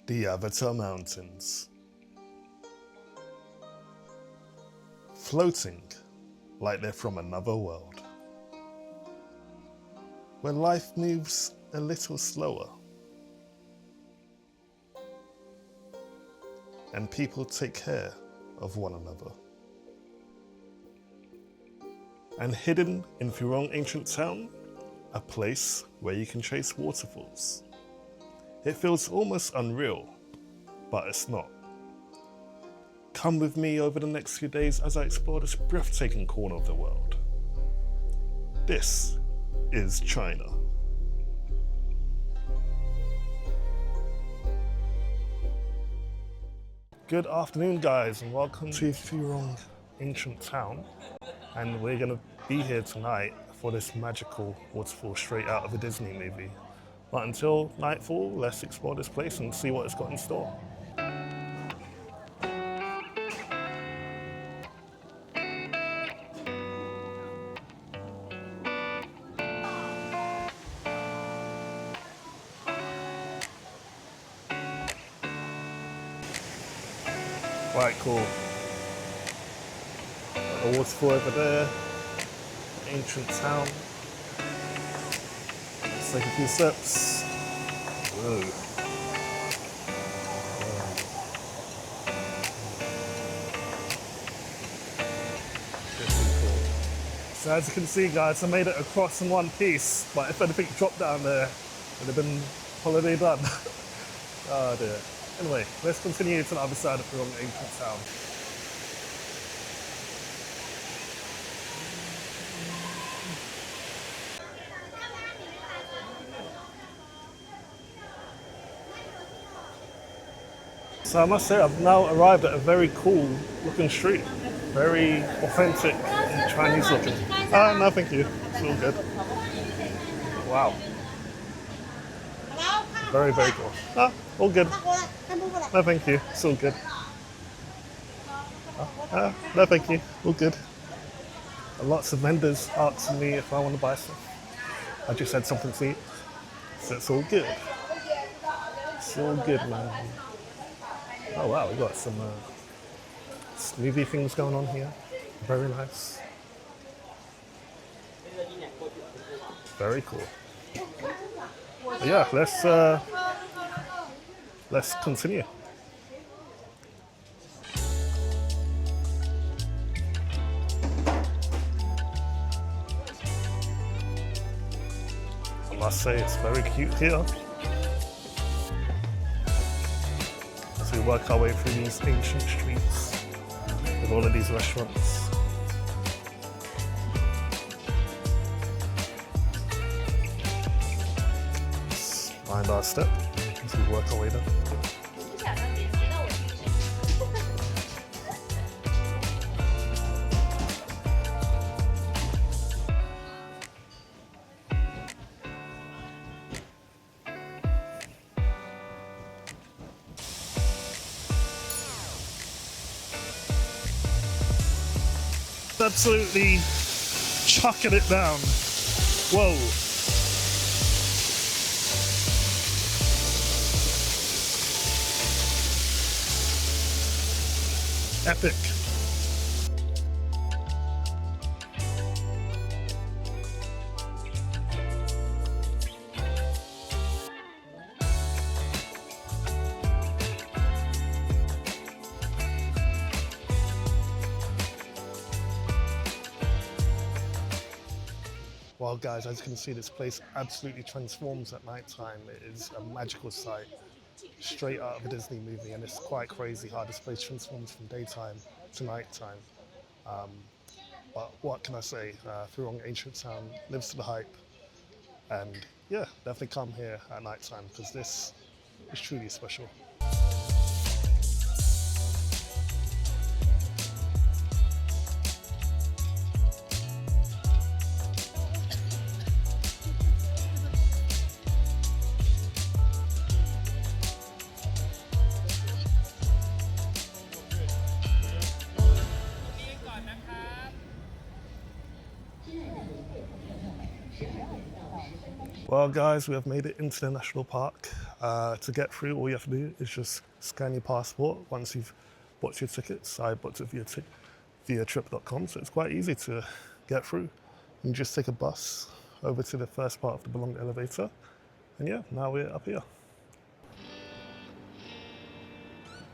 The Avatar Mountains. Floating like they're from another world, where life moves a little slower and people take care of one another. And hidden in Furong Ancient Town, a place where you can chase waterfalls. It feels almost unreal, but it's not. Come with me over the next few days as I explore this breathtaking corner of the world. This is China. Good afternoon, guys, and welcome to Furong Ancient Town. And we're gonna be here tonight for this magical waterfall straight out of a Disney movie. But until nightfall, let's explore this place and see what it's got in store. Quite cool. Got the waterfall over there, ancient town. Let's take a few steps. Whoa. This is cool. So as you can see, guys, I made it across in one piece, but if anything dropped down there, it would have been holiday done. Oh dear. Anyway, let's continue to the other side of Furong Ancient Town. So I must say I've now arrived at a very cool looking street. Very authentic and Chinese looking. No thank you. It's all good. Wow. Very, very cool. All good. No thank you. It's all good. No thank you. All good. And lots of vendors asking me if I want to buy stuff. I just had something to eat. So it's all good. It's all good, man. Oh wow, we got some smoothie things going on here. Very nice. Very cool. But yeah, let's continue. I must say it's very cute here. As we work our way through these ancient streets with all of these restaurants. Mind our step as we work our way down. Absolutely chucking it down. Whoa. Epic. Well, guys, as you can see, this place absolutely transforms at night time. It is a magical sight, straight out of a Disney movie, and it's quite crazy how this place transforms from daytime to nighttime. But what can I say? Furong Ancient Town lives to the hype, and yeah, definitely come here at nighttime because this is truly special. Well, guys, we have made it into the national park. To get through, all you have to do is just scan your passport once you've bought your tickets. I booked it via trip.com, so it's quite easy to get through. You just take a bus over to the first part of the Belong elevator, and yeah, now we're up here.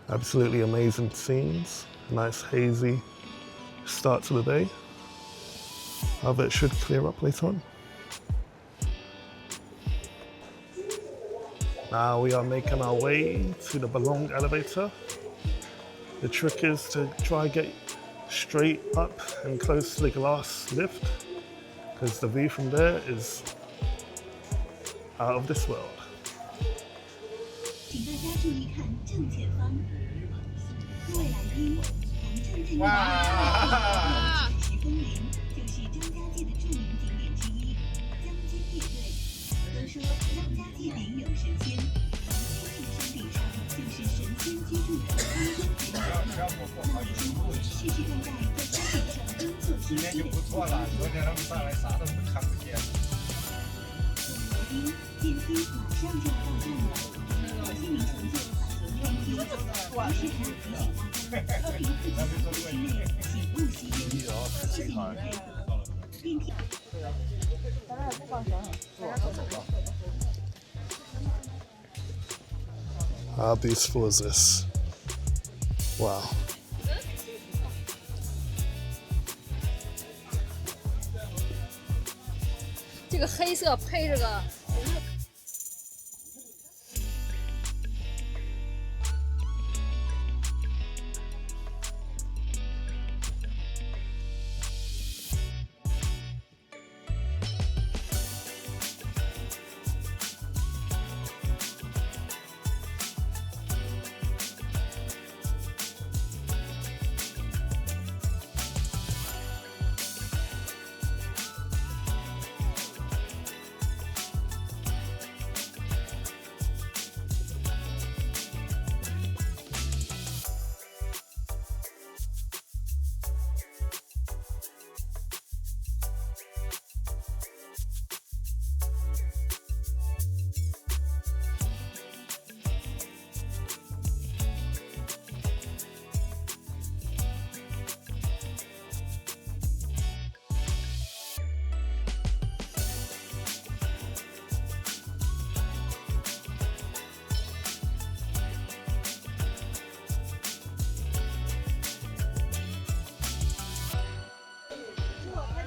Absolutely amazing scenes, nice hazy start to the day. However, it should clear up later on. Now we are making our way to the Belong elevator. The trick is to try and get straight up and close to the glass lift, because the view from there is out of this world. 请大家注意看正前方，各位来宾，黄正正的徐风林就是张家界的著名景点之一——江间乐队。都说张家界里有神仙，而这片山顶上就是神仙居住的非洲之地。那位生活世世代代在山顶上耕作休息的土著。来宾，电梯马上就要到站了。 感谢您乘坐返程电梯，同时还提醒大家，特别自己的室内请勿吸烟，谢谢您的配合。电梯。How beautiful is this? Wow. 这个黑色配这个。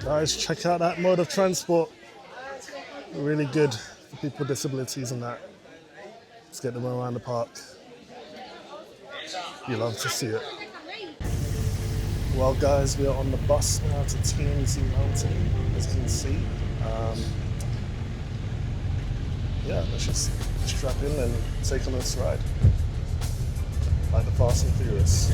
Guys, check out that mode of transport. Really good for people with disabilities and that. Let's get them around the park. You love to see it. Well, guys, we are on the bus now to TNZ Mountain, as you can see. Yeah, let's just strap in and take on this ride. Like the Fast and Furious.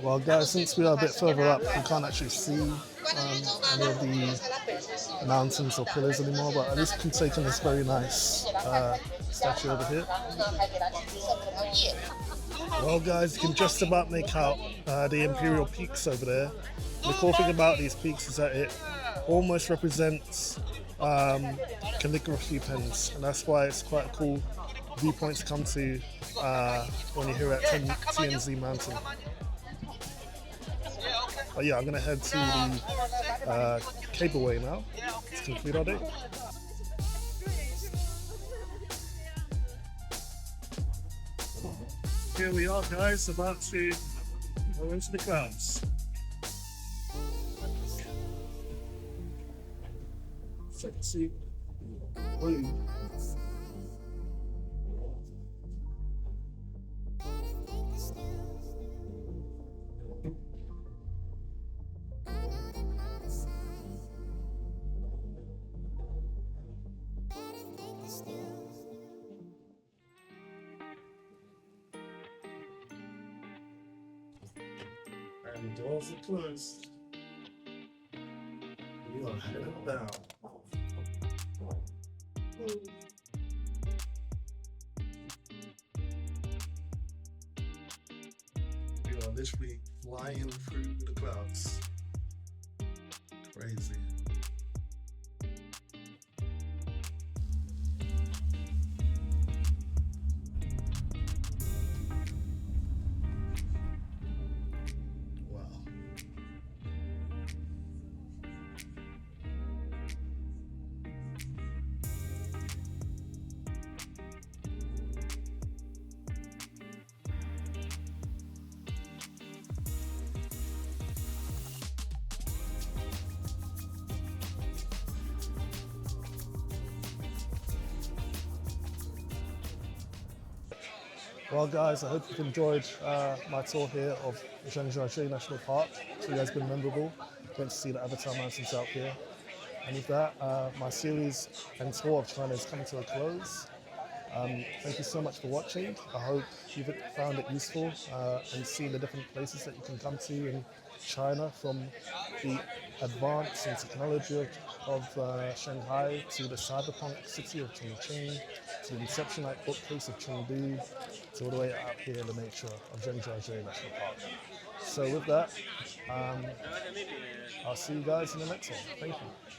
Well, guys, since we are a bit further up, we can't actually see any of the mountains or pillars anymore, but at least we can take in this very nice statue over here. Well, guys, you can just about make out the Imperial Peaks over there. The cool thing about these peaks is that it almost represents calligraphy pens, and that's why it's quite a cool viewpoint to come to when you're here at TNZ Mountain. But yeah, I'm gonna head to the cableway now to conclude our day. Here we are, guys, about to go into the clouds. So you can see blue. And doors are closed. We are heading down. We are literally flying through the clouds. Crazy. Wow. Well, guys, I hope you've enjoyed my tour here of Zhangjiajie National Park. It's really has been memorable. Great to see the Avatar Mountains out here. And with that, my series and tour of China is coming to a close. Thank you so much for watching. I hope you've found it useful and seen the different places that you can come to in China, from the advance and technology of Shanghai to the cyberpunk city of Chongqing to the Inception-like bookcase of Chengdu to all the way out here in the nature of Zhangjiajie National Park. So with that, I'll see you guys in the next one. Thank you.